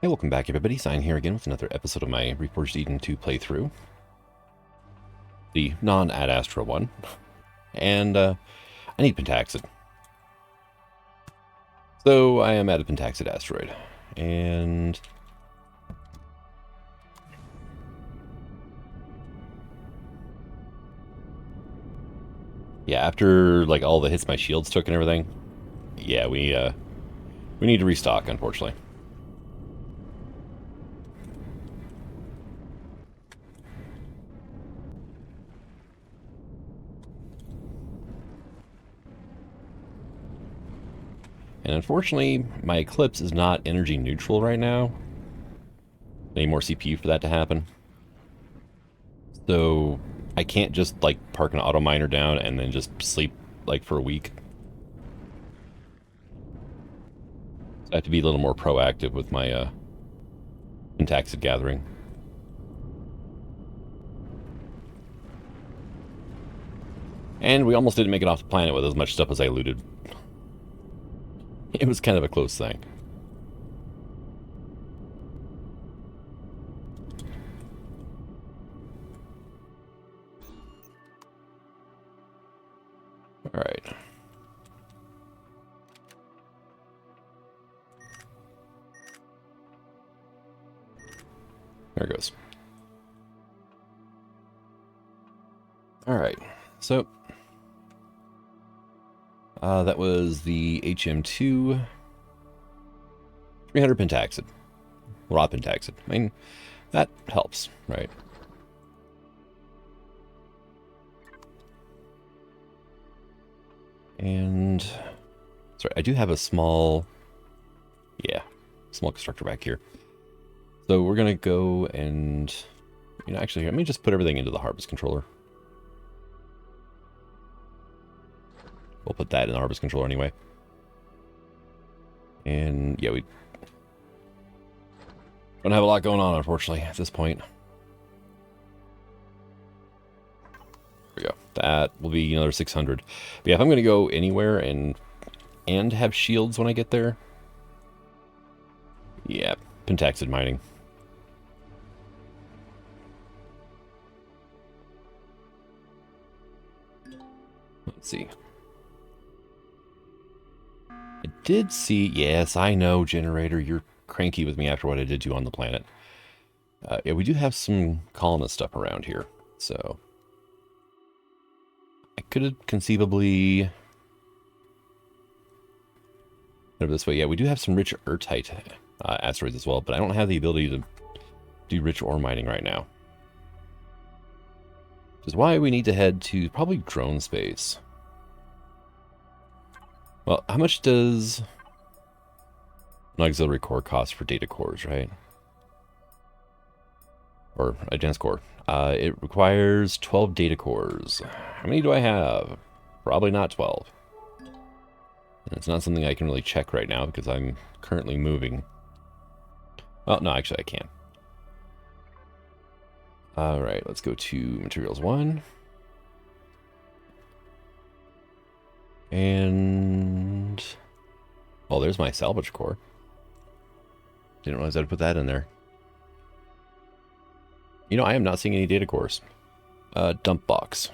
Hey, welcome back everybody. Sign here again with another episode of my Reforged Eden 2 playthrough. The non-Ad Astra one. And I need Pentaxid. So I am at a Pentaxid asteroid. And yeah, after like all the hits my shields took and everything, yeah, we need to restock, unfortunately. And unfortunately, my Eclipse is not energy neutral right now. I need more CPU for that to happen. So I can't just like park an auto miner down and then just sleep like for a week. So I have to be a little more proactive with my Pentaxid gathering. And we almost didn't make it off the planet with as much stuff as I looted. It was kind of a close thing. Alright. There it goes. Alright. So, that was the HM2 300 Pentaxid. Raw Pentaxid. I mean, that helps, right? And sorry, I do have a small constructor back here. So we're gonna go and actually let me just put everything into the harvest controller. We'll put that in the harvest controller anyway. And yeah, we don't have a lot going on, unfortunately, at this point. There we go. That will be another 600. But yeah, if I'm going to go anywhere and have shields when I get there, yeah, Pentaxid mining. Let's see. I did see, yes, I know, generator, you're cranky with me after what I did to you on the planet. Yeah, we do have some colonist stuff around here, so I could have conceivably put it this way. Yeah, we do have some rich Ertite asteroids as well, but I don't have the ability to do rich ore mining right now. Which is why we need to head to probably drone space. Well, how much does an auxiliary core cost for data cores, right? Or a dense core. It requires 12 data cores. How many do I have? Probably not 12. And it's not something I can really check right now because I'm currently moving. Well, no, actually I can. Alright, let's go to Materials 1. And... oh, there's my salvage core. Didn't realize I'd put that in there. I am not seeing any data cores. Dump box.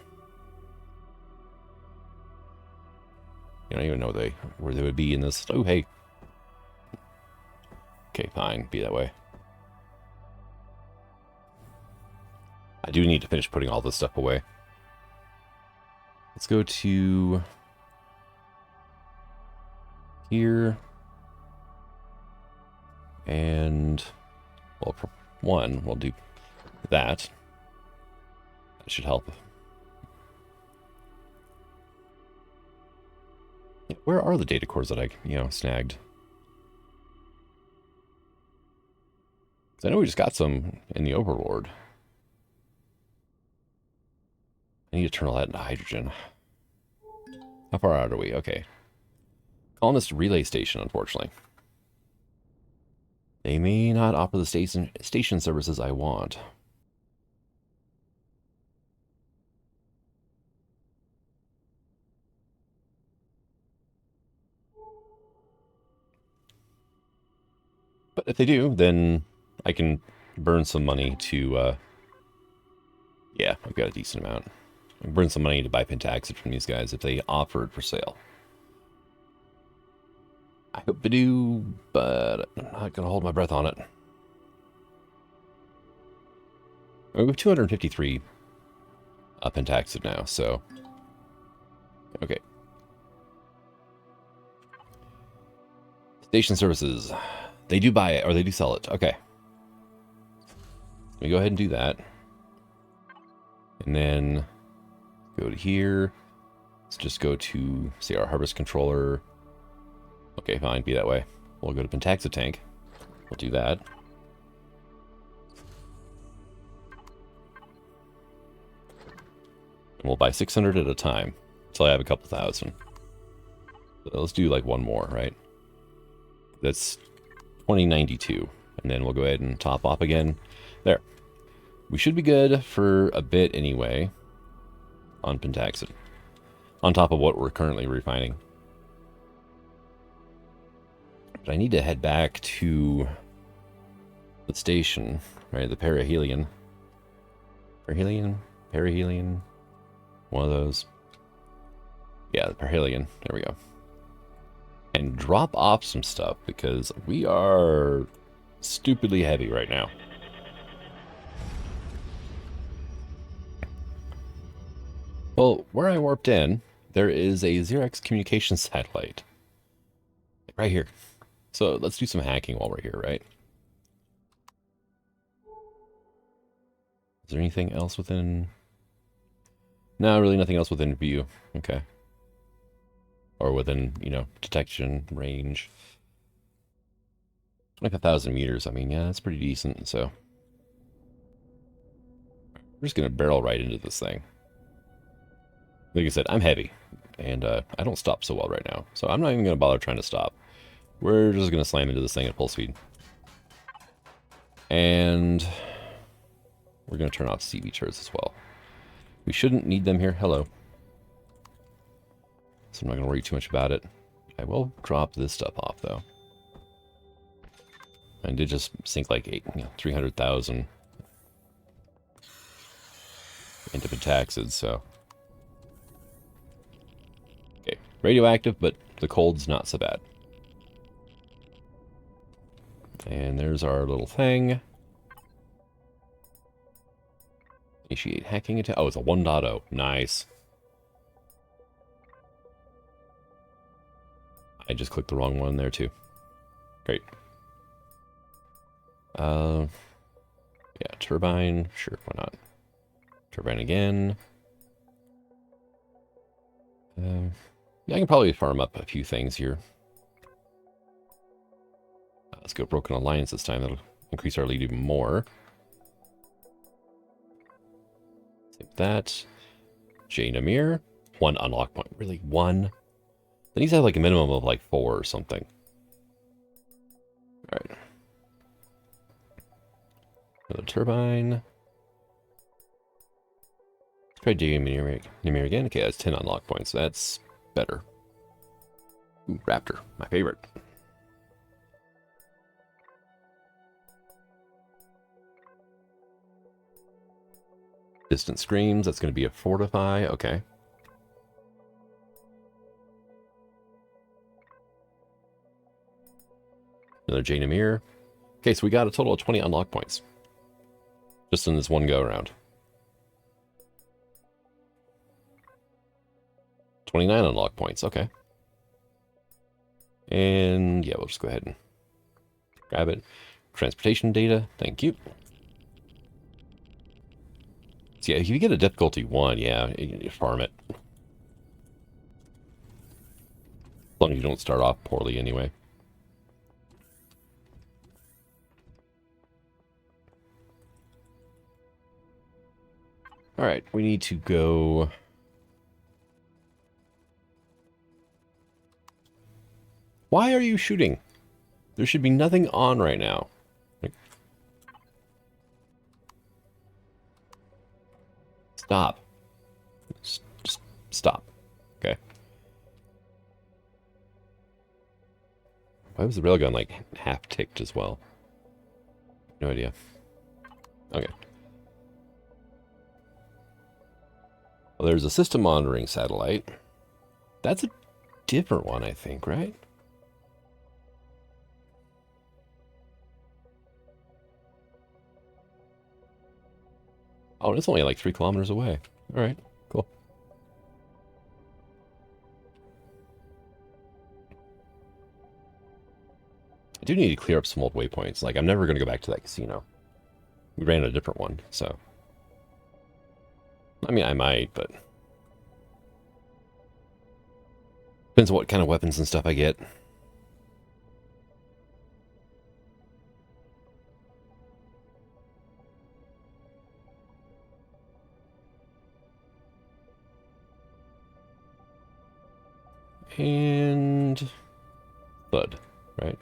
I don't even know where they would be in this. Oh, hey. Okay, fine. Be that way. I do need to finish putting all this stuff away. Let's go to here. And, well, for one, we'll do that. That should help. Where are the data cores that I, snagged? I know we just got some in the Overlord. I need to turn all that into hydrogen. How far out are we? Okay. Colonist relay station, unfortunately. They may not offer the station services I want. But if they do, then I can burn some money to, yeah, I've got a decent amount. I can burn some money to buy Pentaxid from these guys if they offer it for sale. I hope they do, but I'm not going to hold my breath on it. We have 253 Pentaxid now, so... Okay. Station services. They do buy it, or they do sell it. Okay. Let me go ahead and do that. And then go to here. Let's just go to, say, our harvest controller. Okay, fine, be that way. We'll go to Pentaxid tank. We'll do that. And we'll buy 600 at a time until I have a couple thousand. So let's do like one more, right? That's 2092. And then we'll go ahead and top off again. There. We should be good for a bit anyway on Pentaxid. On top of what we're currently refining. But I need to head back to the station, right? The Perihelion. Perihelion? One of those. Yeah, the Vermillion. There we go. And drop off some stuff because we are stupidly heavy right now. Well, where I warped in, there is a Xerox communication satellite. Right here. So let's do some hacking while we're here, right? Is there anything else within... No, really nothing else within view. Okay. Or within, you know, detection range. Like 1,000 meters. I mean, yeah, that's pretty decent, so. We're just going to barrel right into this thing. Like I said, I'm heavy. And I don't stop so well right now. So I'm not even going to bother trying to stop. We're just going to slam into this thing at full speed. And we're going to turn off CV turrets as well. We shouldn't need them here. Hello. So I'm not going to worry too much about it. I will drop this stuff off, though. I did just sink like 300,000 into Pentaxid, so... Okay, radioactive, but the cold's not so bad. And there's our little thing. Initiate hacking attack. Oh, it's a 1.0. Nice. I just clicked the wrong one there, too. Great. Yeah, turbine. Sure, why not? Turbine again. Yeah, I can probably farm up a few things here. Let's go Broken Alliance this time. That'll increase our lead even more. Save that. Jane Amir. 1 unlock point. Really? 1? That needs to have like a minimum of like 4 or something. Alright. Another turbine. Let's try Jane Amir again. Okay, that's 10 unlock points. That's better. Ooh, Raptor. My favorite. Distant Screams, that's going to be a Fortify, okay. Another Jane Amir. Okay, so we got a total of 20 unlock points. Just in this one go-around. 29 unlock points, okay. And yeah, we'll just go ahead and grab it. Transportation data, thank you. So yeah, if you get a difficulty 1, yeah, you farm it. As long as you don't start off poorly anyway. Alright, we need to go... Why are you shooting? There should be nothing on right now. Stop. Just stop. Okay. Why was the railgun like half ticked as well? No idea. Okay. Well, there's a system monitoring satellite. That's a different one, I think, right? Oh, it's only like 3 kilometers away. All right, cool. I do need to clear up some old waypoints. Like, I'm never going to go back to that casino. We ran a different one, so. I mean, I might, but. Depends on what kind of weapons and stuff I get. And. Bud, right?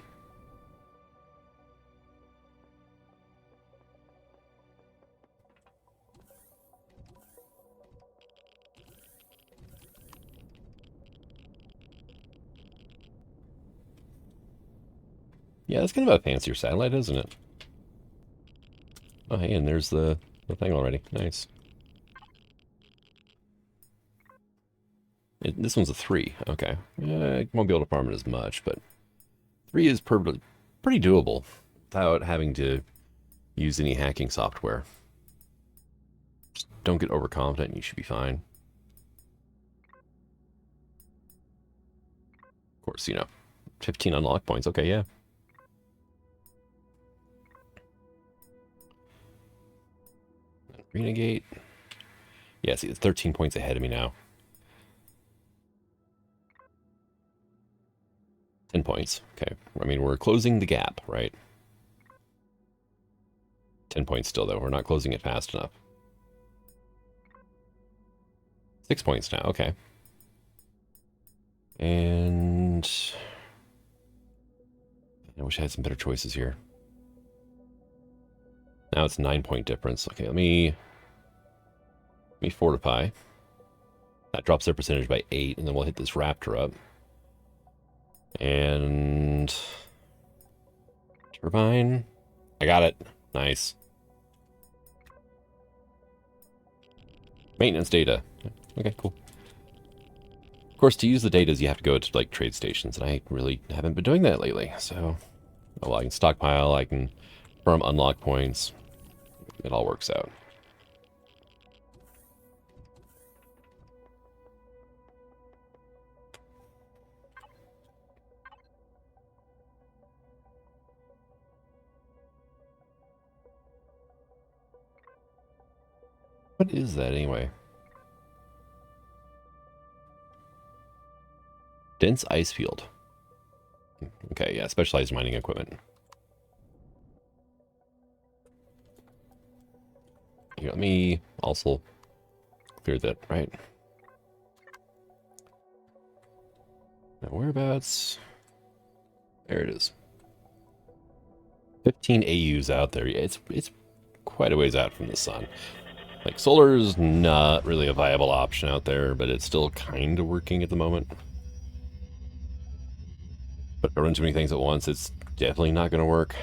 Yeah, that's kind of a fancier satellite, isn't it? Oh, hey, and there's the thing already. Nice. This one's a 3. Okay. I won't be able to farm it as much, but 3 is pretty doable without having to use any hacking software. Just don't get overconfident and you should be fine. Of course, 15 unlock points. Okay, yeah. Renegade. Yeah, see, it's 13 points ahead of me now. 10 points. Okay. I mean, we're closing the gap, right? 10 points still, though. We're not closing it fast enough. 6 points now. Okay. And I wish I had some better choices here. Now it's 9-point difference. Okay, let me fortify. That drops their percentage by 8, and then we'll hit this raptor up. And turbine. I got it. Nice. Maintenance data. Okay, cool. Of course, to use the data, you have to go to like trade stations, and I really haven't been doing that lately. So, well, I can stockpile, I can farm unlock points. It all works out. What is that anyway? Dense ice field. Okay, yeah, specialized mining equipment. Here, let me also clear that, right? Now, whereabouts? There it is. 15 AUs out there. Yeah, it's quite a ways out from the sun. Like, solar is not really a viable option out there, but it's still kind of working at the moment. But if I run too many things at once, it's definitely not going to work.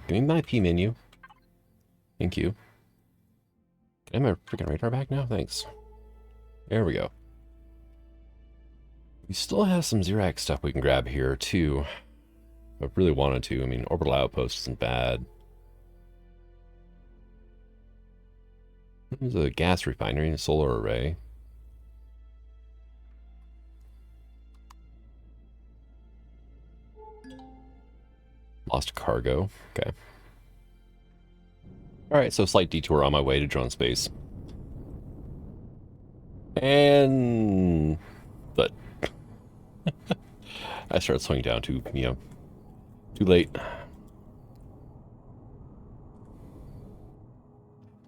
Give me my P menu. Thank you. Can I have my freaking radar back now? Thanks. There we go. We still have some Xerax stuff we can grab here, too. If I really wanted to. I mean, orbital outpost isn't bad. There's a gas refinery and a solar array. Lost cargo. Okay. Alright, so slight detour on my way to drone space. And... But... I started slowing down too, too late.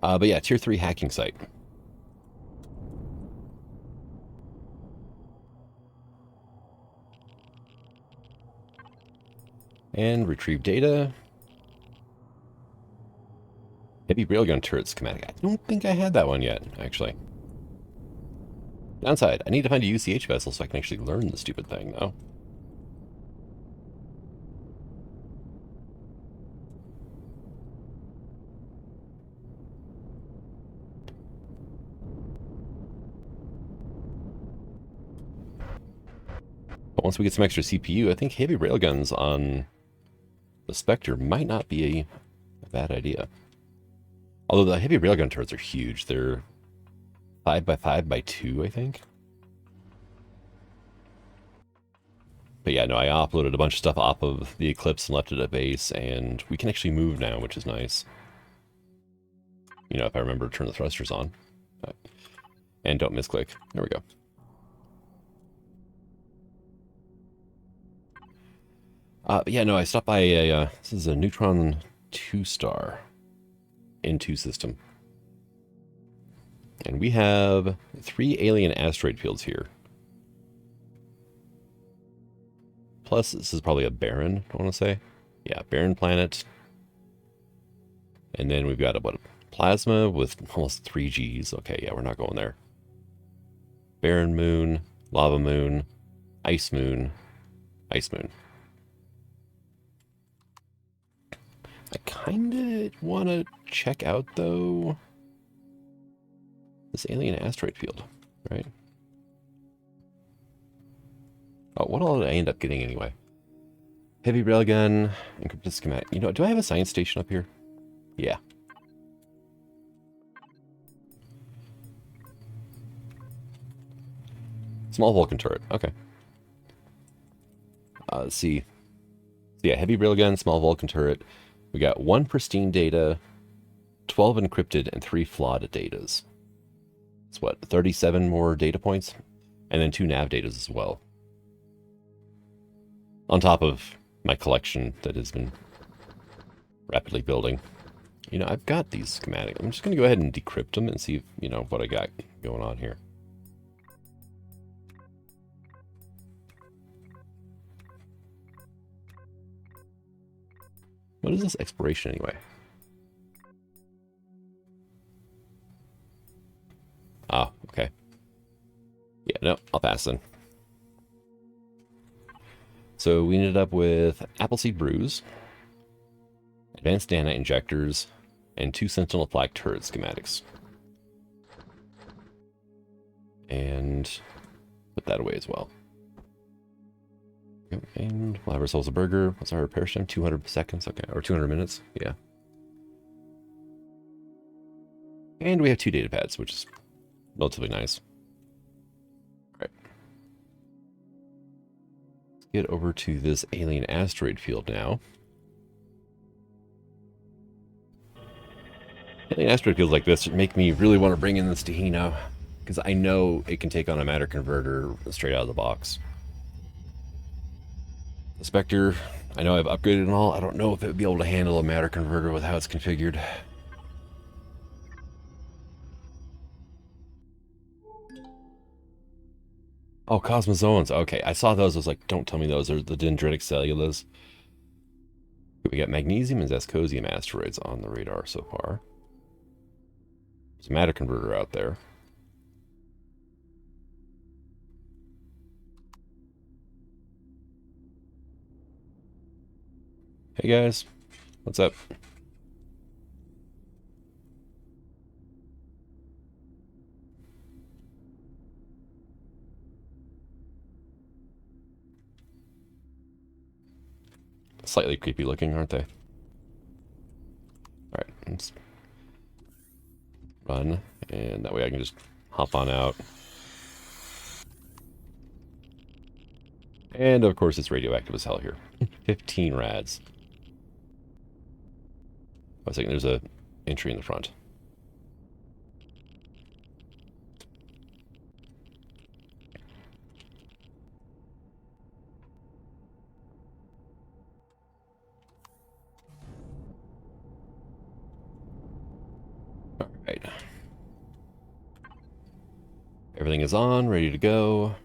But yeah, tier 3 hacking site. And retrieve data. Heavy railgun turret schematic. I don't think I had that one yet, actually. Downside, I need to find a UCH vessel so I can actually learn the stupid thing, though. But once we get some extra CPU, I think heavy railguns on the Spectre might not be a bad idea. Although the heavy railgun turrets are huge. They're 5x5x2, I think. But yeah, no, I offloaded a bunch of stuff off of the Eclipse and left it at base, and we can actually move now, which is nice. You know, if I remember to turn the thrusters on. And don't misclick. There we go. But yeah, no, I stopped by a, this is a Neutron 2-star N2 system. And we have 3 alien asteroid fields here. Plus, this is probably a barren, I want to say. Yeah, barren planet. And then we've got a plasma with almost 3 Gs. Okay, yeah, we're not going there. Barren moon, lava moon, ice moon, ice moon. I kind of want to check out, though, this alien asteroid field, right? Oh, what all did I end up getting anyway? Heavy railgun, encrypted schematic. You know, do I have a science station up here? Yeah. Small Vulcan turret. Okay. Let's see. So yeah, heavy railgun, small Vulcan turret. We got 1 pristine data, 12 encrypted, and 3 flawed datas. It's what, 37 more data points? And then 2 nav datas as well. On top of my collection that has been rapidly building. You know, I've got these schematics. I'm just going to go ahead and decrypt them and see if, you know, what I got going on here. What is this exploration anyway? Ah, okay. Yeah, no, I'll pass then. So we ended up with Appleseed Brews, advanced nanite injectors, and 2 Sentinel Flag turret schematics. And put that away as well. And we'll have ourselves a burger. What's our repair time? 200 seconds? Okay, or 200 minutes? Yeah. And we have 2 data pads, which is relatively nice. All right. Let's get over to this alien asteroid field now. Alien asteroid fields like this make me really want to bring in this Tahino, because I know it can take on a matter converter straight out of the box. The Spectre, I know I've upgraded and all. I don't know if it would be able to handle a matter converter with how it's configured. Oh, Cosmozoans. Okay, I saw those. I was like, don't tell me those are the dendritic cellulas. We got magnesium and zescosium asteroids on the radar so far. There's a matter converter out there. Hey guys, what's up? Slightly creepy looking, aren't they? Alright, let's run, and that way I can just hop on out. And of course it's radioactive as hell here. 15 rads. I was thinking there's a entry in the front. Alright. Everything is on, ready to go.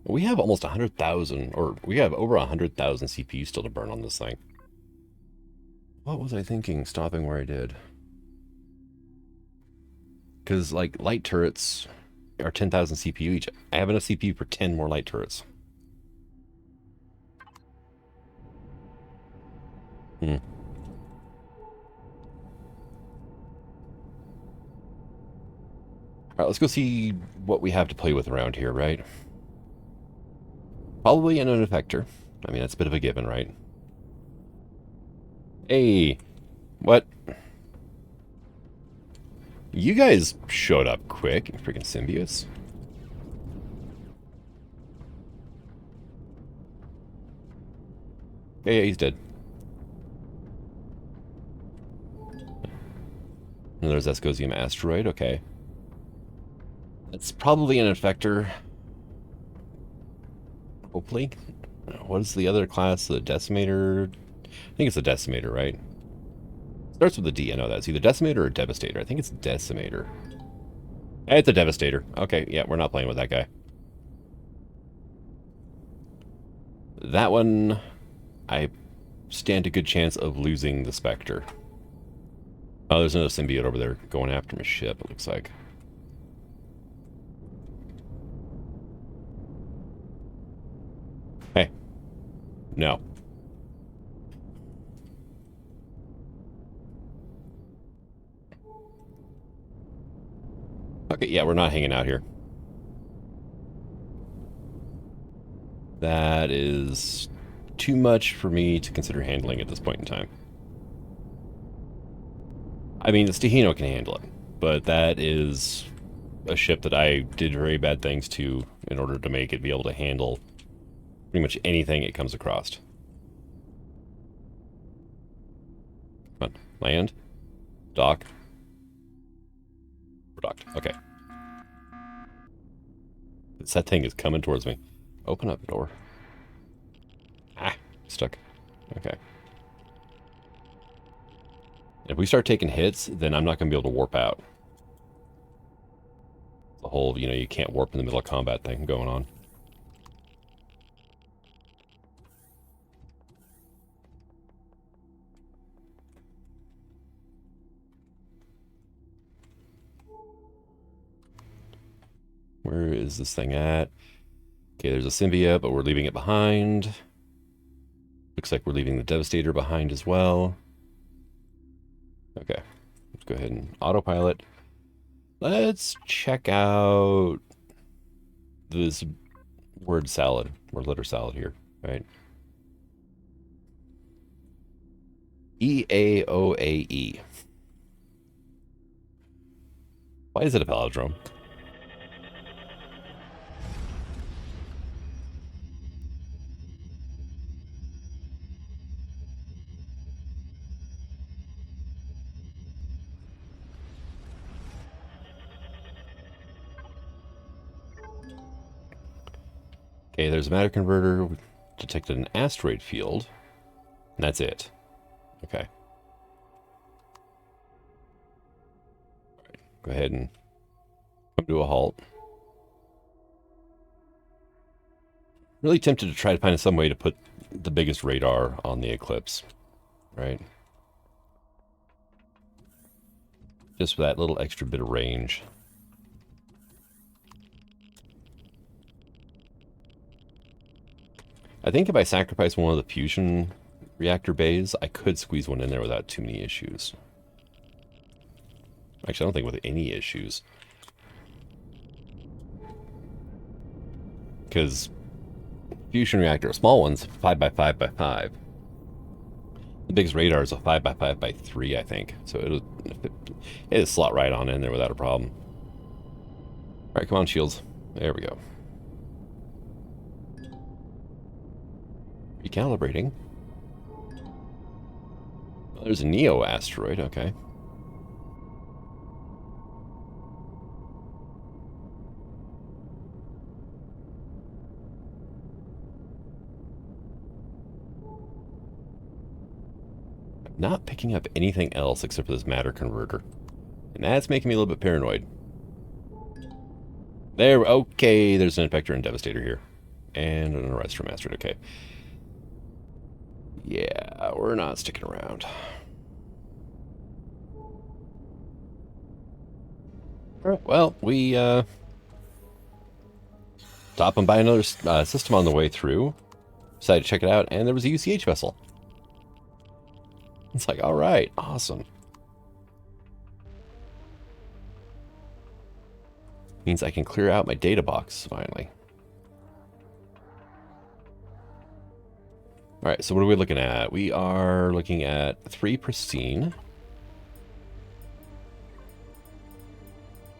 We have almost 100,000, or we have over 100,000 CPU still to burn on this thing. What was I thinking stopping where I did? Because, like, light turrets are 10,000 CPU each. I have enough CPU for 10 more light turrets. Hmm. Alright, let's go see what we have to play with around here, right? Probably an effector. I mean, that's a bit of a given, right? Hey, what? You guys showed up quick, you freaking symbiotes. Yeah, he's dead. And there's Escosium Asteroid, okay. It's probably an effector. Hopefully. What is the other class? The Decimator? I think it's a Decimator, right? Starts with a D, I know that. It's either Decimator or Devastator. I think it's Decimator. It's a Devastator. Okay, yeah, we're not playing with that guy. That one, I stand a good chance of losing the Spectre. Oh, there's another symbiote over there going after my ship, it looks like. Hey. No. Okay, yeah, we're not hanging out here. That is too much for me to consider handling at this point in time. I mean, the Stahino can handle it, but that is a ship that I did very bad things to in order to make it be able to handle pretty much anything it comes across. Come on, land, dock. We're docked. Okay. That thing is coming towards me. Open up the door. Ah, stuck. Okay. If we start taking hits, then I'm not going to be able to warp out. The whole, you know, you can't warp in the middle of combat thing going on. Where is this thing at? Okay, there's a symbiote, but we're leaving it behind. Looks like we're leaving the Devastator behind as well. Okay, let's go ahead and autopilot. Let's check out this word salad, or letter salad here, right? E-A-O-A-E. Why is it a palindrome? Okay, there's a matter converter. We detected an asteroid field. And that's it. Okay. Alright, go ahead and come to a halt. Really tempted to try to find some way to put the biggest radar on the Eclipse. Right? Just for that little extra bit of range. I think if I sacrifice one of the fusion reactor bays, I could squeeze one in there without too many issues. Actually, I don't think with any issues. Because fusion reactor, small one's 5x5x5. The biggest radar is a 5x5x3, I think. So it'll slot right on in there without a problem. Alright, come on, shields. There we go. Recalibrating. Oh, there's a Neo asteroid, okay. I'm not picking up anything else except for this matter converter. And that's making me a little bit paranoid. There, okay, there's an Infector and Devastator here. And an Arrest from Asteroid, okay. Yeah, we're not sticking around. Alright, well, we Stop and buy another system on the way through. Decided to check it out, and there was a UCH vessel. It's like, all right, awesome. Means I can clear out my data box, finally. All right, so what are we looking at? We are looking at 3 pristine.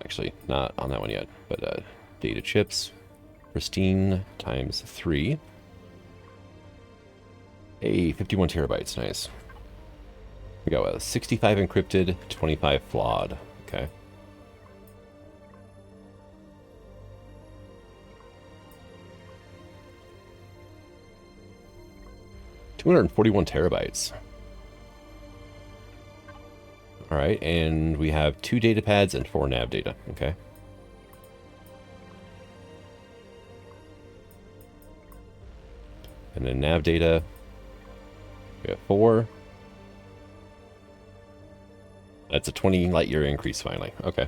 Actually, not on that one yet, but data chips. Pristine times 3. Hey, 51 terabytes, nice. We got 65 encrypted, 25 flawed. Okay. $241 terabytes. All right, and we have 2 data pads and 4 nav data. Okay. And then nav data, we have 4. That's a 20 light year increase finally. Okay.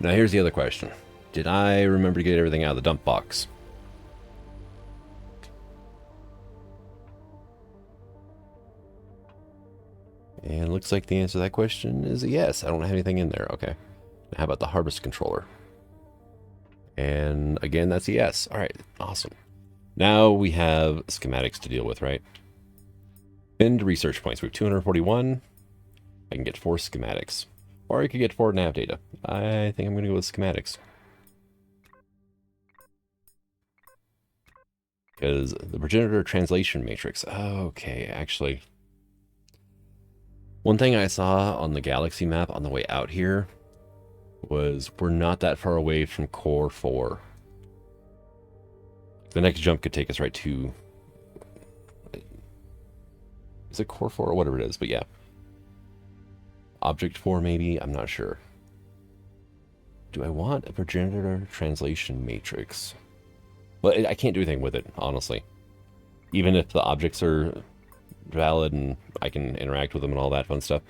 Now here's the other question. Did I remember to get everything out of the dump box? And it looks like the answer to that question is a yes. I don't have anything in there. Okay. Now how about the harvest controller? And again, that's a yes. All right. Awesome. Now we have schematics to deal with, right? Spend research points. We have 241. I can get 4 schematics. Or I could get 4 nav data. I think I'm going to go with schematics. Because the progenitor translation matrix. Okay, actually. One thing I saw on the galaxy map on the way out here was we're not that far away from core 4. The next jump could take us right to... Is it core 4 or whatever it is? But yeah. Object 4 maybe? I'm not sure. Do I want a progenitor translation matrix? Well, I can't do anything with it, honestly. Even if the objects are valid and I can interact with them and all that fun stuff,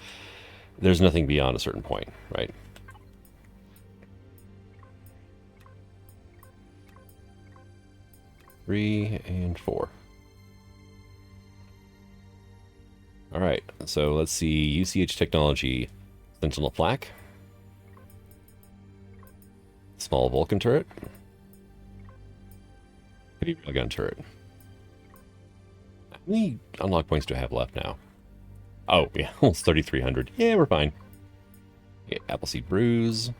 there's nothing beyond a certain point, right? Three and 4. All right, so let's see. UCH technology, Sentinel flak, small Vulcan turret, heavy railgun turret. How many unlock points do I have left now? Oh, yeah, almost 3,300. Yeah, we're fine. Okay, Appleseed Brews,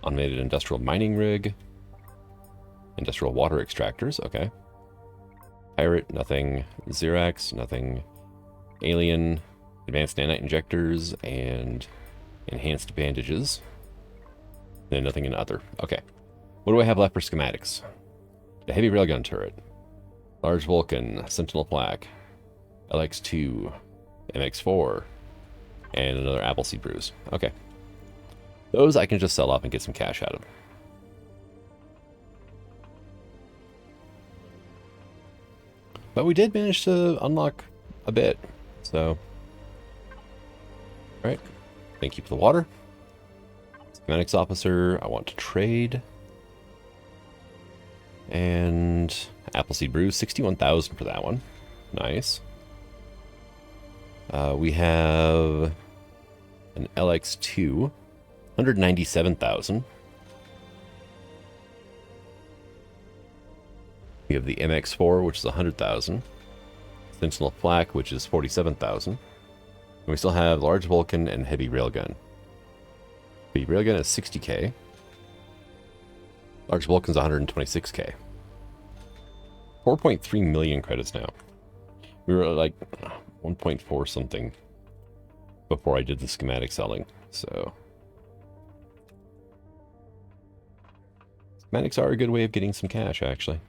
automated industrial mining rig, industrial water extractors. Okay. Pirate, nothing. Xerax, nothing. Alien, advanced nanite injectors, and enhanced bandages. And nothing in other. Okay. What do I have left for schematics? The heavy railgun turret. Large Vulcan, Sentinel flak, LX2, MX4, and another Appleseed Brews. Okay. Those I can just sell off and get some cash out of. But we did manage to unlock a bit, so... Alright, thank you for the water. Schematics officer, I want to trade. And Appleseed Brew, 61,000 for that one. Nice. We have an LX2, 197,000. We have the MX4, which is 100,000. Sentinel flak, which is 47,000. And we still have large Vulcan and heavy railgun. Heavy railgun is 60k. Large Vulcan's 126k. 4.3 million credits now. We were like 1.4 something before I did the schematic selling, so... Schematics are a good way of getting some cash, actually.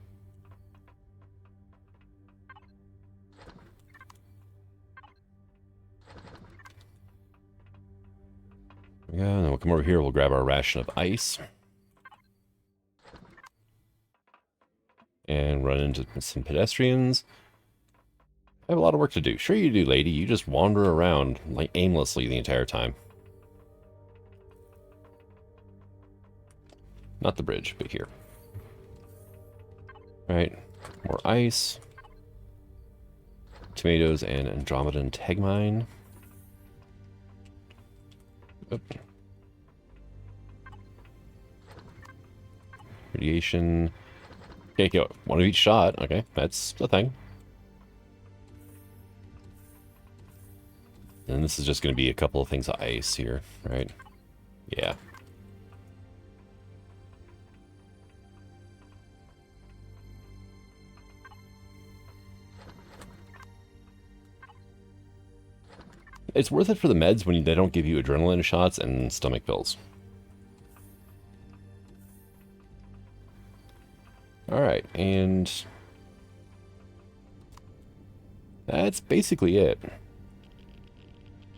Yeah, and then we'll come over here, we'll grab our ration of ice. And run into some pedestrians. I have a lot of work to do. Sure you do, lady. You just wander around, like, aimlessly the entire time. Not the bridge, but here. Right. More ice. Tomatoes and Andromedan Tegmine. Oop. Radiation. Okay, go. One of each shot. Okay, that's the thing. And this is just going to be a couple of things of ice here, right? Yeah. It's worth it for the meds when they don't give you adrenaline shots and stomach pills. Alright, and that's basically it.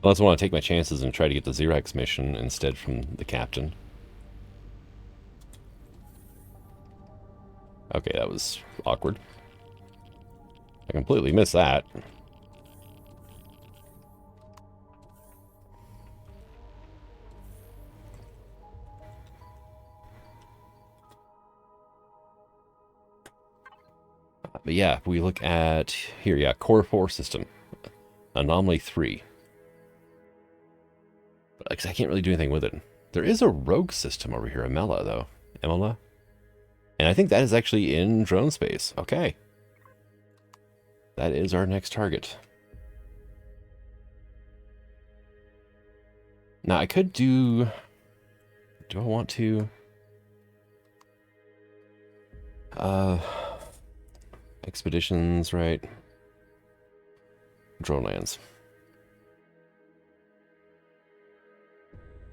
Unless I want to take my chances and try to get the Xerox mission instead from the captain. Okay, that was awkward. I completely missed that. But yeah, if we look at here, yeah, Core 4 system. Anomaly 3. Because I can't really do anything with it. There is a rogue system over here, Amela, though. Emela? And I think that is actually in drone space. Okay. That is our next target. Now, I could do... Do I want to... Expeditions, right? Drone lands.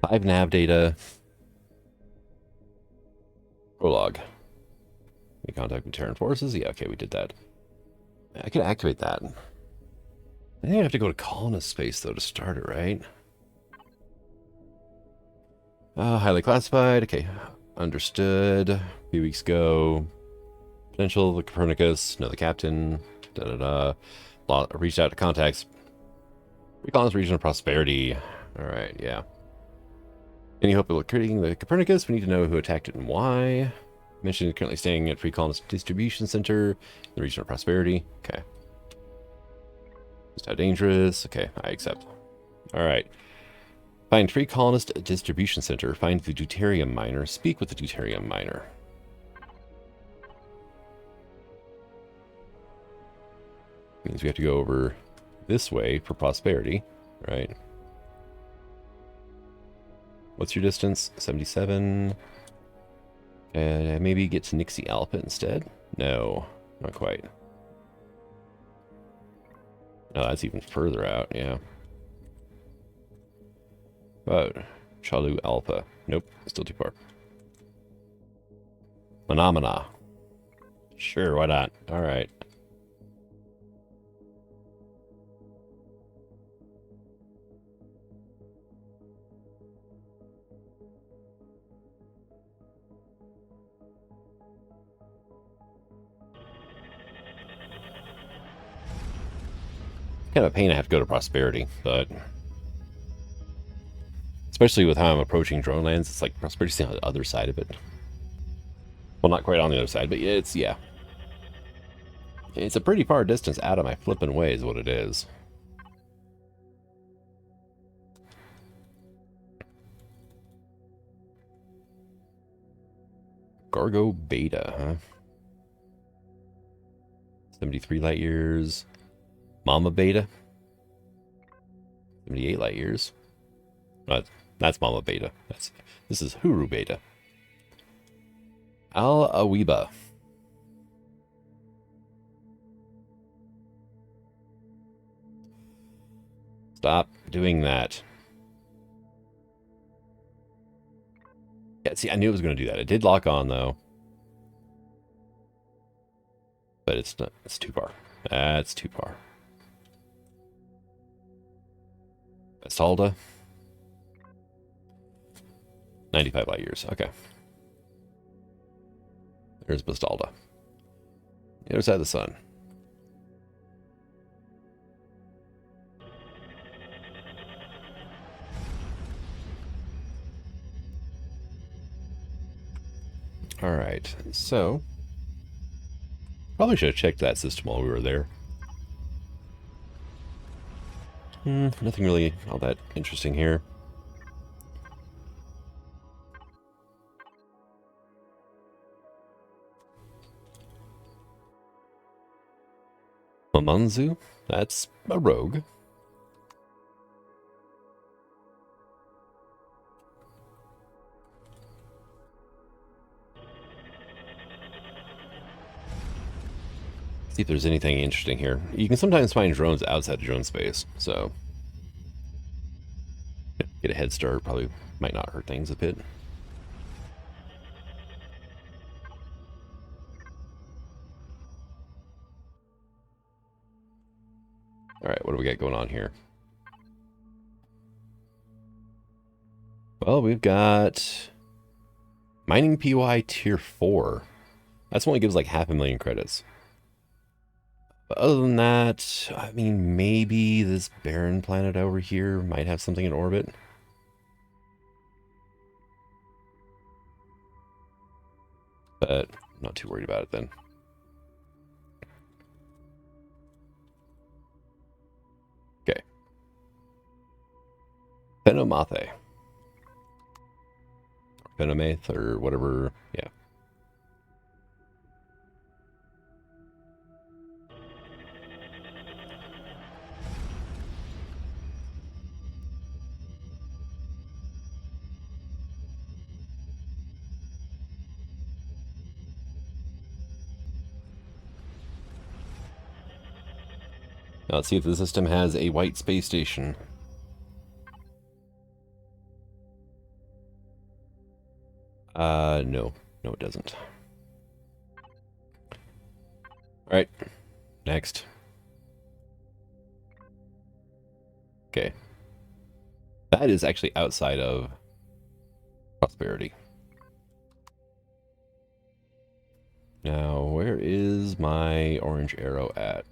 5 nav data. Prologue. We contact with Terran forces? Yeah, okay, we did that. I could activate that. I think I have to go to colonist space, though, to start it, right? Highly classified. Okay, understood. A few weeks ago. Potential, the Copernicus. Know the captain. Da-da-da. Reached out to contacts. Recolonist region of prosperity. Alright, yeah. Any hope of locating the Copernicus? We need to know who attacked it and why. Mentioned currently staying at Free Colonist Distribution Center in the region of prosperity. Okay. Just how dangerous. Okay, I accept. Alright. Find Free Colonist Distribution Center. Find the deuterium miner. Speak with the deuterium miner. Means we have to go over this way for prosperity, right? What's your distance? 77. And maybe get to Nixie Alpha instead? No, not quite. No, that's even further out, yeah. But Chalu Alpha. Nope, still too far. Phenomena. Sure, why not? Alright. Kind of a pain I have to go to prosperity, but especially with how I'm approaching drone lands, it's like prosperity's on the other side of it. Well, not quite on the other side, but it's, yeah. It's a pretty far distance out of my flippin' way is what it is. Gargo Beta, huh? 73 light years. Mama Beta. 78 light years. That's Mama Beta. This is Huru Beta. Al Awiba. Stop doing that. Yeah, see, I knew it was going to do that. It did lock on, though. But it's not. It's too far. That's too far. Bastalda. 95 light years. Okay. There's Bastalda. The other side of the sun. Alright, so Probably should have checked that system while we were there. Nothing really all that interesting here. Mamanzu? That's a rogue. See if there's anything interesting here. You can sometimes find drones outside of drone space, so get a head start. Probably might not hurt things a bit. Alright, what do we got going on here? Well, we've got Mining PY Tier 4. That's only gives like 500,000 credits. But other than that, I mean, maybe this barren planet over here might have something in orbit. But I'm not too worried about it then. Okay. Phenomathe. Phenomath or whatever, yeah. Now let's see if the system has a white space station. No. No, it doesn't. Alright. Next. Okay. That is actually outside of Prosperity. Now, where is my orange arrow at?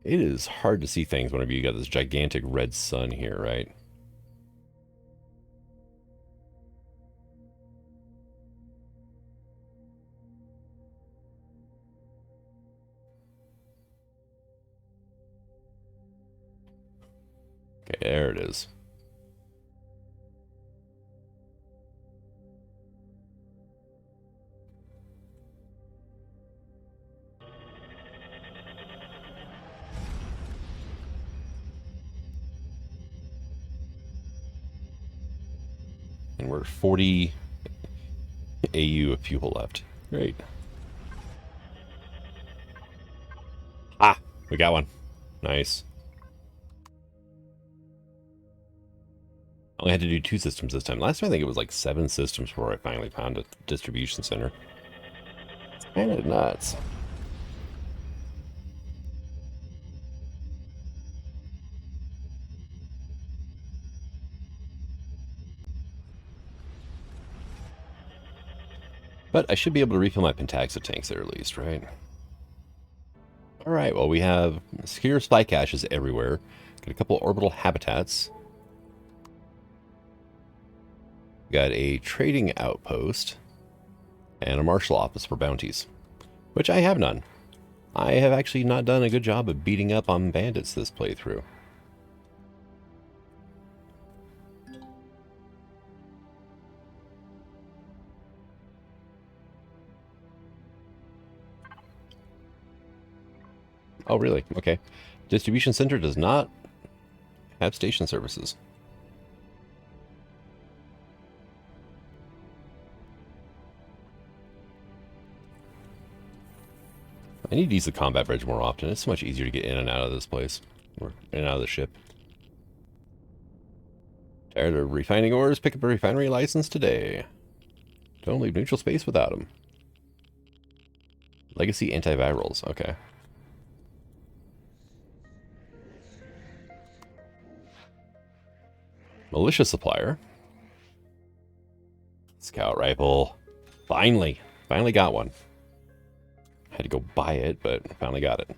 It is hard to see things whenever you got this gigantic red sun here, right? Okay, there it is. And we're 40 AU of fuel left. Great. Ah, we got one. Nice. I only had to do 2 systems this time. Last time I think it was like 7 systems before I finally found a distribution center. It's kind of nuts. But I should be able to refill my Pentaxa tanks there at least, right? Alright, well we have secure spy caches everywhere. Got a couple orbital habitats. Got a trading outpost. And a marshal office for bounties. Which I have none. I have actually not done a good job of beating up on bandits this playthrough. Oh, really? Okay. Distribution center does not have station services. I need to use the combat bridge more often. It's so much easier to get in and out of this place. Or in and out of the ship. Tired of refining ores? Pick up a refinery license today. Don't leave neutral space without them. Legacy antivirals. Okay. Militia supplier. Scout rifle. Finally. Finally got one. Had to go buy it, but finally got it.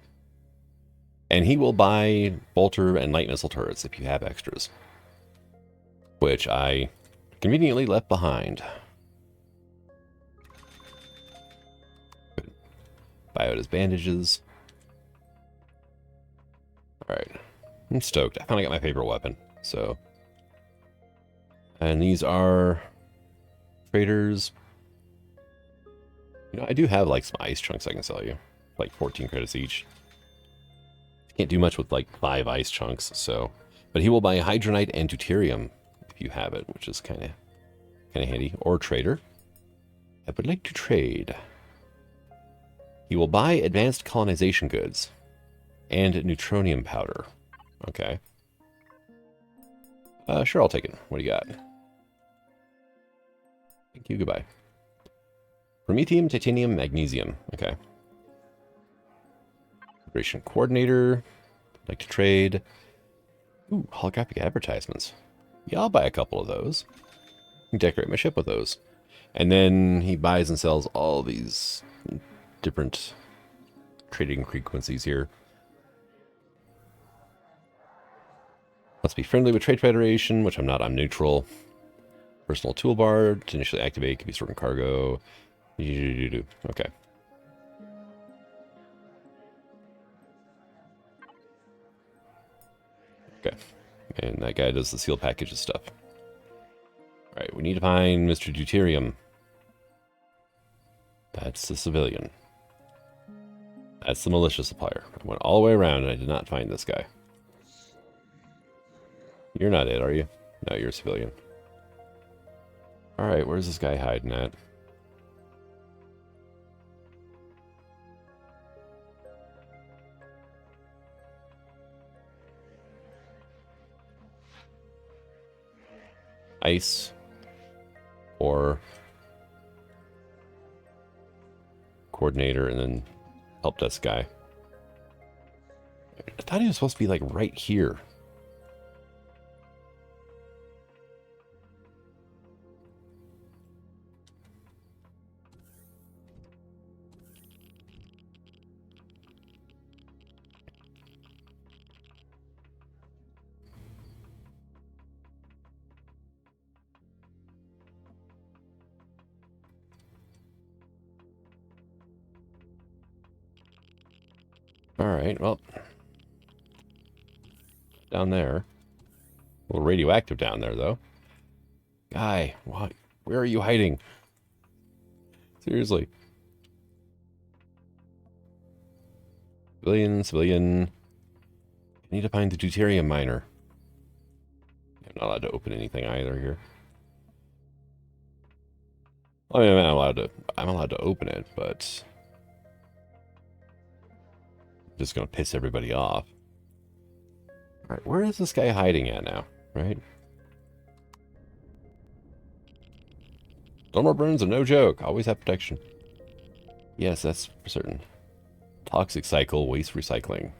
And he will buy bolter and light missile turrets if you have extras. Which I conveniently left behind. Good. Buy out his bandages. Alright. I'm stoked. I finally got my favorite weapon. So. And these are traders. You know, I do have like some ice chunks I can sell you. Like 14 credits each. Can't do much with like 5 ice chunks, so. But he will buy hydronite and deuterium if you have it, which is kind of handy. Or trader. I would like to trade. He will buy advanced colonization goods and neutronium powder. Okay. Sure, I'll take it. What do you got? Thank you. Goodbye. Promethium, titanium, magnesium. Okay. Operation coordinator. Like to trade. Ooh, holographic advertisements. Yeah, I'll buy a couple of those. Decorate my ship with those. And then he buys and sells all these different trading frequencies here. Must be friendly with Trade Federation, which I'm not. I'm neutral. Personal toolbar to initially activate can be stored in cargo. Okay. Okay. And that guy does the sealed packages stuff. Alright, we need to find Mr. Deuterium. That's the civilian. That's the militia supplier. I went all the way around and I did not find this guy. You're not it, are you? No, you're a civilian. Alright, where's this guy hiding at? Ice. Or coordinator and then help desk guy. I thought he was supposed to be like right here. Alright, well. Down there. A little radioactive down there, though. Guy, what? Where are you hiding? Seriously. Civilian. I need to find the deuterium miner. I'm not allowed to open anything either here. I mean, I'm allowed to open it, but I'm just gonna piss everybody off. Alright, where is this guy hiding at now, right? Thermal burns are no joke. Always have protection. Yes, that's for certain. Toxic cycle, waste recycling.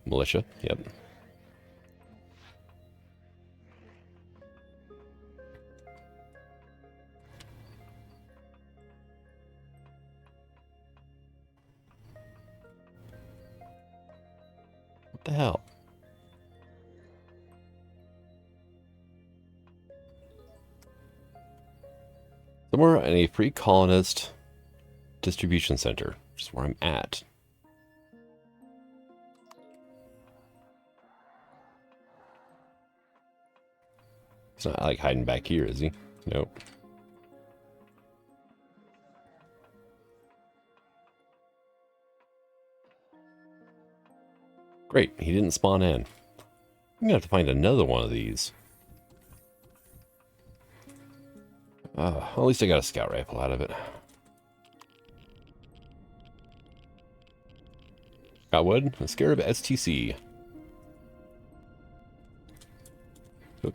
Militia, yep. What the hell? Somewhere in a free colonist distribution center, which is where I'm at. He's not like hiding back here, is he? Nope. Great, he didn't spawn in. I'm gonna have to find another one of these. Well, at least I got a scout rifle out of it. Got wood? A Scarab STC. Oop.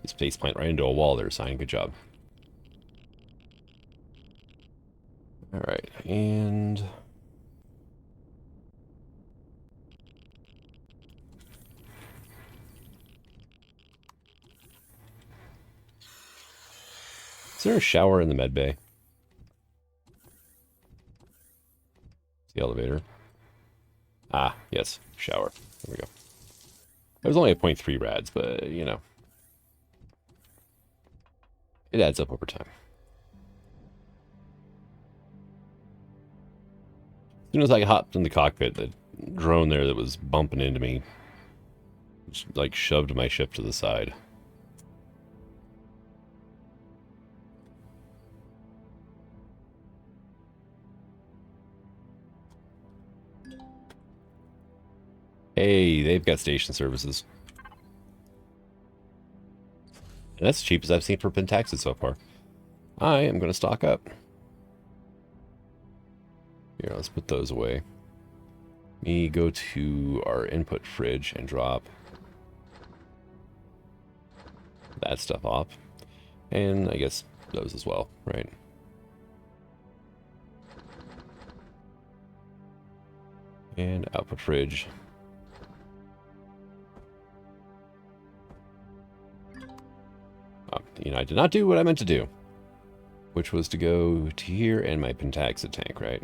Just faceplant right into a wall there, Sign. Good job. Alright, and... is there a shower in the med bay? The elevator. Ah, yes, shower. There we go. It was only a 0.3 rads, but, you know, it adds up over time. As soon as I hopped in the cockpit, the drone there that was bumping into me just, like, shoved my ship to the side. Hey, they've got station services. And that's the cheapest I've seen for Pentaxid so far. I am going to stock up. Here, let's put those away. Me go to our input fridge and drop that stuff off. And I guess those as well, right? And output fridge. Oh, you know, I did not do what I meant to do, which was to go to here and my Pentaxid tank, right?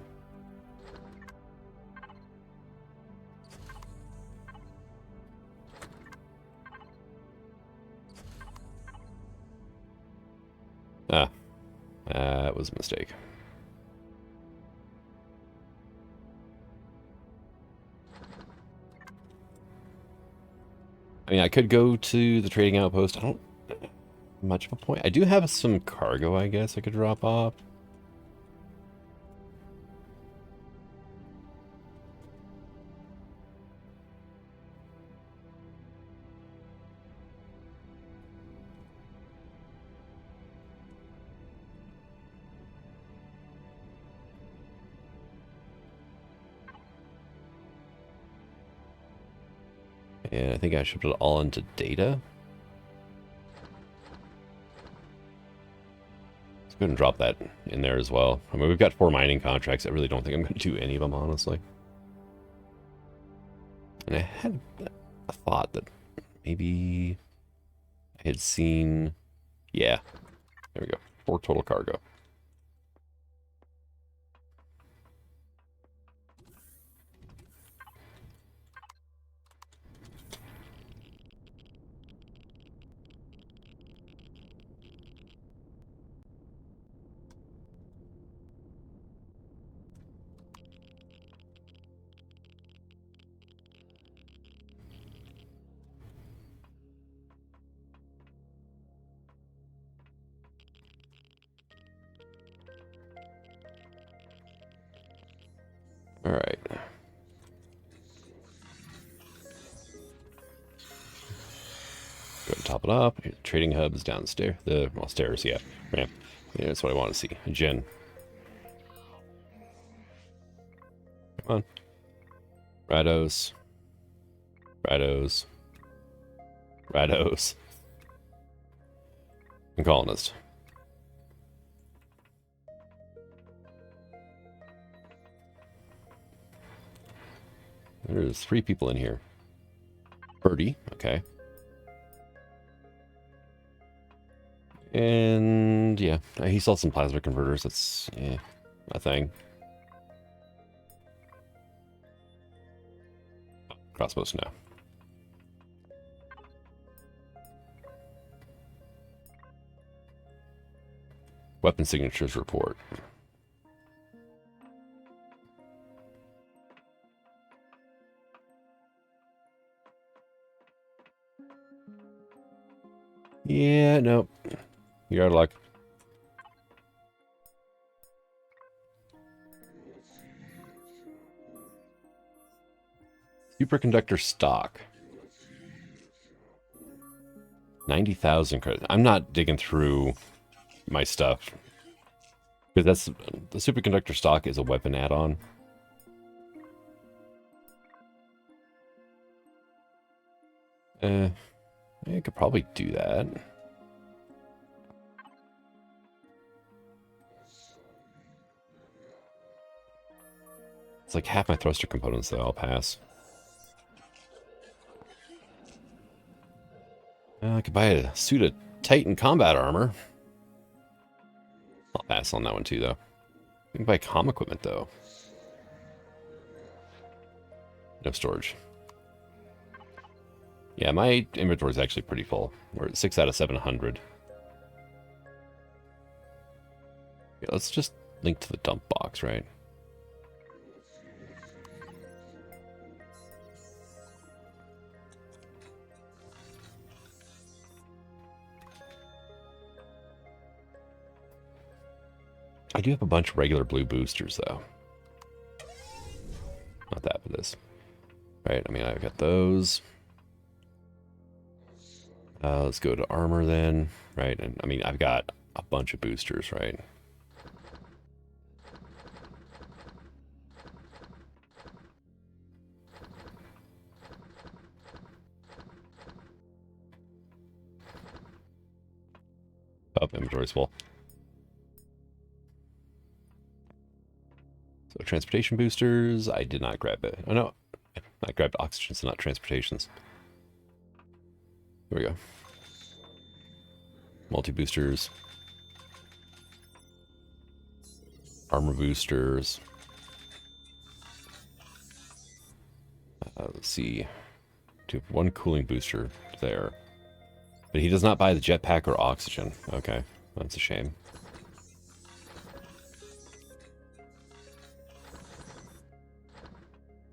Ah, that was a mistake. I mean, I could go to the trading outpost. I don't much of a point. I do have some cargo, I guess I could drop off. And I think I should put it all into data. Let's go ahead and drop that in there as well. I mean, we've got 4 mining contracts. I really don't think I'm going to do any of them, honestly. And I had a thought that maybe I had seen... Yeah, there we go. 4 total cargo. All right. Go ahead and top it up. The trading hub is downstairs. Well, stairs, yeah. Ramp. Yeah, that's what I want to see. Gen. Come on. Rados. Rados. Rados. And colonist. There's 3 people in here. Birdie, okay. And yeah, he saw some plasma converters. That's a thing. Crossbows now. Weapon signatures report. Yeah, nope. You're out of luck. Superconductor stock. 90,000 credits. I'm not digging through my stuff. Because that's the superconductor stock is a weapon add-on. I could probably do that. It's like half my thruster components that I'll pass. I could buy a suit of Titan combat armor. I'll pass on that one too, though. I can buy comm equipment, though. No storage. Yeah, my inventory is actually pretty full. We're at 6 out of 700. Yeah, let's just link to the dump box, right? I do have a bunch of regular blue boosters, though. Not that for this. Right, I mean, I've got those. Let's go to armor then, right? And I mean, I've got a bunch of boosters, right? Oh, inventory's full. So transportation boosters, I did not grab it. Oh no, I grabbed oxygen, so not transportations. Here we go. Multi-boosters. Armor boosters. Let's see. Do have one cooling booster there. But he does not buy the jetpack or oxygen. Okay, that's a shame.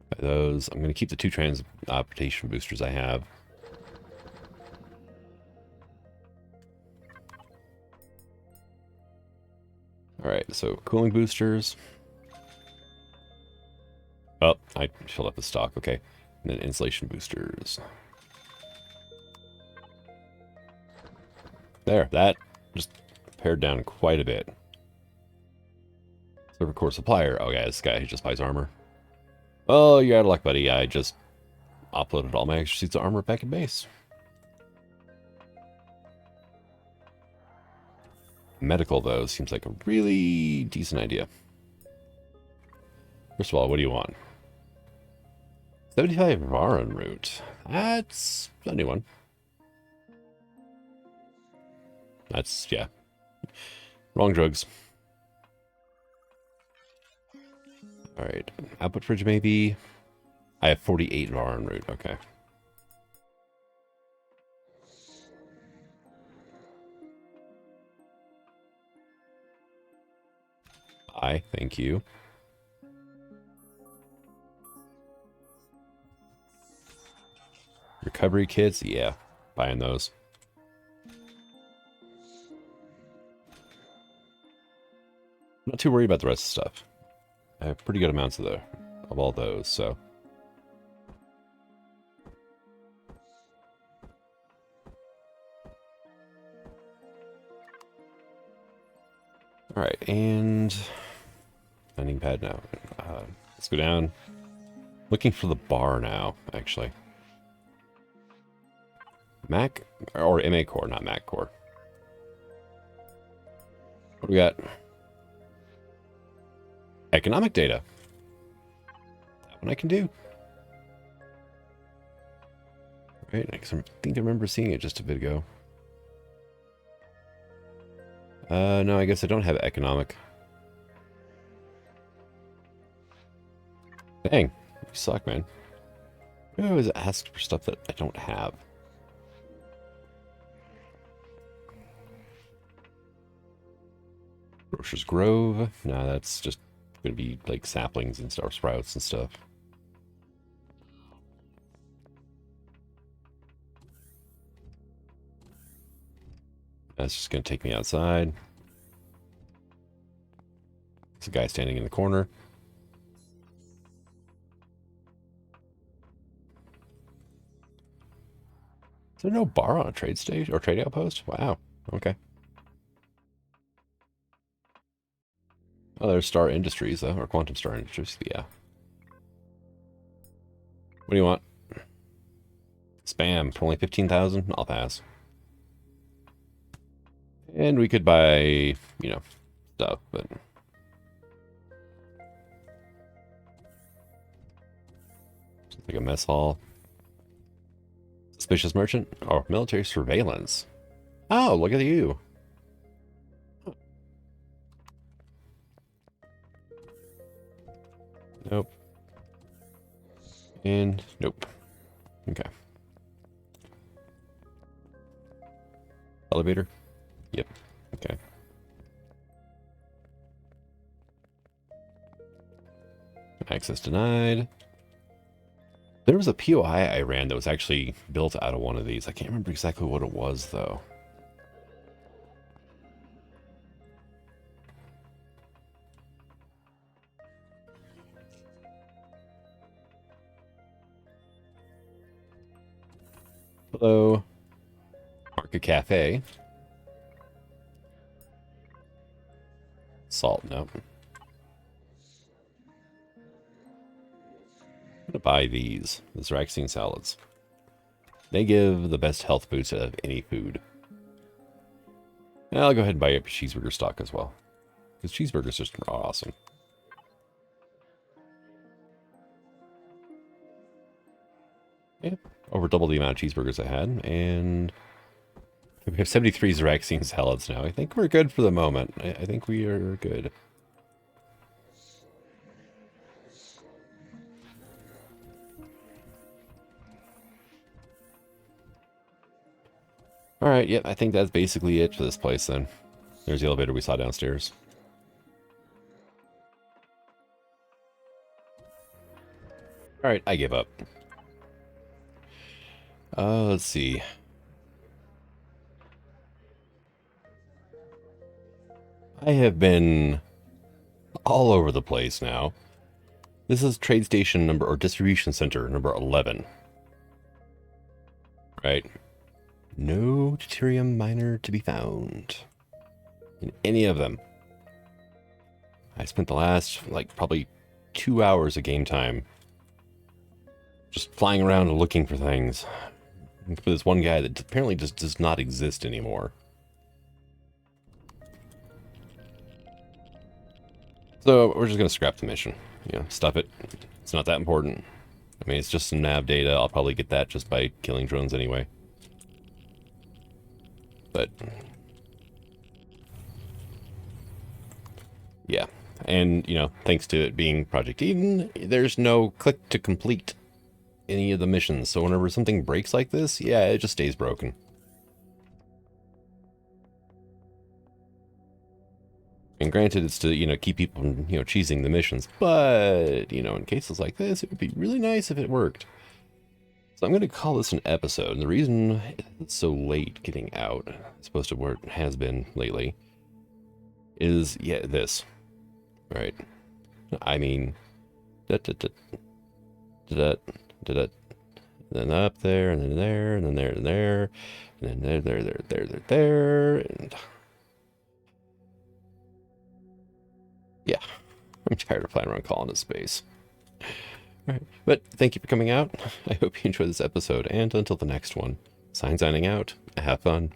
Buy those. I'm going to keep the 2 transportation boosters I have. Alright, so cooling boosters. Oh, I filled up the stock. Okay. And then insulation boosters. There, that just pared down quite a bit. Server core supplier. Oh yeah, this guy who just buys armor. Oh, you're out of luck, buddy. I just uploaded all my extra suits of armor back in base. Medical, though, seems like a really decent idea. First of all, what do you want? 75 Varan route. That's a new one. That's, yeah. Wrong drugs. Alright. Output fridge, maybe. I have 48 Varan route. Okay. Thank you. Recovery kits? Yeah. Buying those. Not too worried about the rest of the stuff. I have pretty good amounts of all those, so. Alright, and landing pad now. Let's go down. Looking for the bar now, actually. Mac or MA core, not Mac core. What do we got? Economic data. That one I can do. Right, I think I remember seeing it just a bit ago. No, I guess I don't have economic. Dang, you suck, man. I always ask for stuff that I don't have. Grocer's Grove. Nah, that's just gonna be like saplings and star sprouts and stuff. That's just gonna take me outside. There's a guy standing in the corner. Is there no bar on a trade station or trade outpost? Wow. Okay. Oh, there's Star Industries, though, or Quantum Star Industries. Yeah. What do you want? Spam for only 15,000? I'll pass. And we could buy, you know, stuff, but. Like a mess hall. Suspicious merchant? Oh, military surveillance. Oh, look at you. Nope. And nope. Okay. Elevator? Yep. Okay. Access denied. There was a POI I ran that was actually built out of one of these. I can't remember exactly what it was, though. Hello. Market Cafe. Salt, nope. I'm gonna buy these Zraxine salads. They give the best health boost out of any food. And I'll go ahead and buy up cheeseburger stock as well, because cheeseburgers just are awesome. Yeah, over double the amount of cheeseburgers I had, and we have 73 Zraxine salads now. I think we're good for the moment. I think we are good. Alright, yeah, I think that's basically it for this place then. There's the elevator we saw downstairs. Alright, I give up. Let's see. I have been all over the place now. This is trade station number, or distribution center number 11. Right. No deuterium miner to be found in any of them. I spent the last, like, probably 2 hours of game time just flying around and looking for things. For this one guy that apparently just does not exist anymore. So we're just going to scrap the mission. You know, stuff it. It's not that important. I mean, it's just some nav data. I'll probably get that just by killing drones anyway. But yeah, and you know, thanks to it being Project Eden, there's no click to complete any of the missions. So whenever something breaks like this, yeah, it just stays broken. And granted, it's to, you know, keep people from, you know, cheesing the missions, but you know, in cases like this, it would be really nice if it worked. So I'm going to call this an episode, and the reason it's so late getting out, as opposed to where it has been lately, is, yeah, this. Right. I mean, then up there, and then there, and then there, and there, and then there, and yeah, I'm tired of flying around calling it space. All right, but thank you for coming out. I hope you enjoyed this episode, and until the next one, signing out. Have fun.